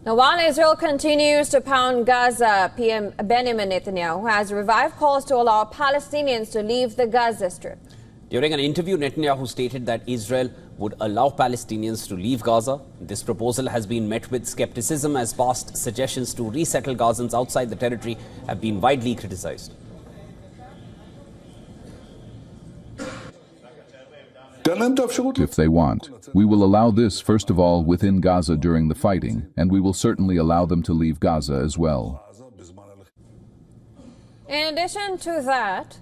Now, while Israel continues to pound Gaza, PM Benjamin Netanyahu has revived calls to allow Palestinians to leave the Gaza Strip. During an interview, Netanyahu stated that Israel would allow Palestinians to leave Gaza. This proposal has been met with skepticism as past suggestions to resettle Gazans outside the territory have been widely criticized. If they want, we will allow this first of all within Gaza during the fighting, and we will certainly allow them to leave Gaza as well. In addition to that,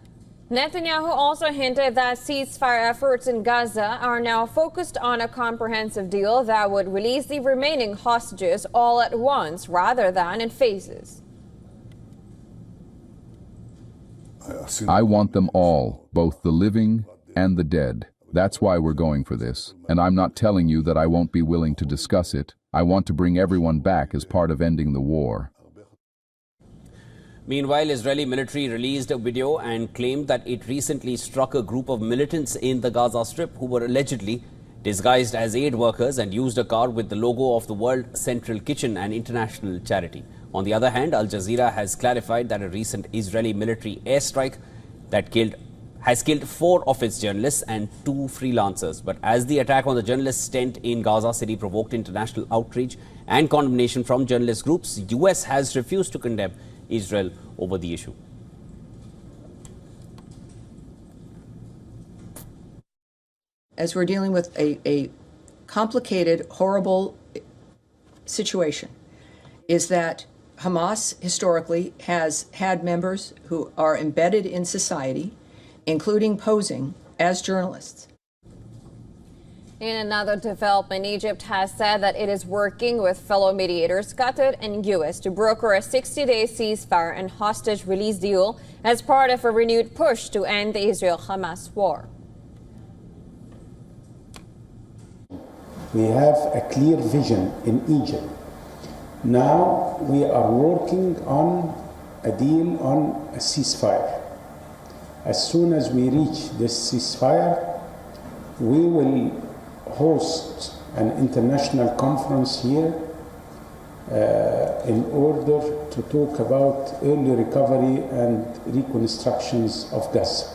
Netanyahu also hinted that ceasefire efforts in Gaza are now focused on a comprehensive deal that would release the remaining hostages all at once rather than in phases. I want them all, both the living and the dead. That's why we're going for this. And I'm not telling you that I won't be willing to discuss it. I want to bring everyone back as part of ending the war. Meanwhile, Israeli military released a video and claimed that it recently struck a group of militants in the Gaza Strip who were allegedly disguised as aid workers and used a car with the logo of the World Central Kitchen, an international charity. On the other hand, Al Jazeera has clarified that a recent Israeli military airstrike that has killed 4 of its journalists and 2 freelancers. But as the attack on the journalists' tent in Gaza City provoked international outrage and condemnation from journalist groups, US has refused to condemn Israel over the issue. As we're dealing with a complicated, horrible situation, is that Hamas historically has had members who are embedded in society, including posing as journalists. In another development, Egypt has said that it is working with fellow mediators, Qatar and US, to broker a 60-day ceasefire and hostage release deal as part of a renewed push to end the Israel-Hamas war. We have a clear vision in Egypt. Now we are working on a deal on a ceasefire. As soon as we reach this ceasefire, we will host an international conference here in order to talk about early recovery and reconstructions of Gaza.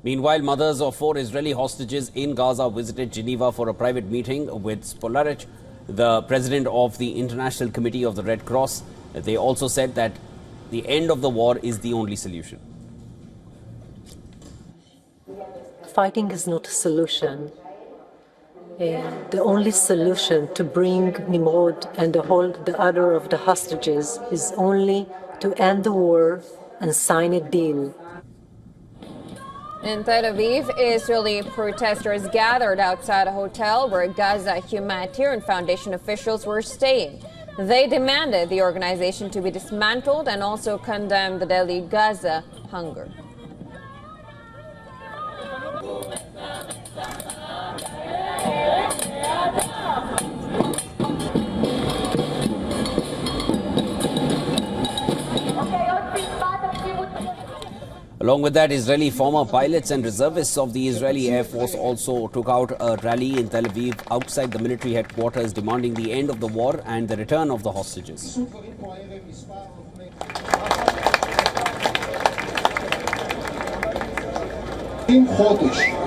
Meanwhile, mothers of 4 Israeli hostages in Gaza visited Geneva for a private meeting with Spolarich, the president of the International Committee of the Red Cross. They also said that the end of the war is the only solution. Fighting is not a solution. The only solution to bring Nimrod and the other of the hostages is only to end the war and sign a deal. In Tel Aviv, Israeli protesters gathered outside a hotel where Gaza Humanitarian Foundation officials were staying. They demanded the organization to be dismantled and also condemned the deadly Gaza hunger. Along with that, Israeli former pilots and reservists of the Israeli Air Force also took out a rally in Tel Aviv outside the military headquarters demanding the end of the war and the return of the hostages. חודש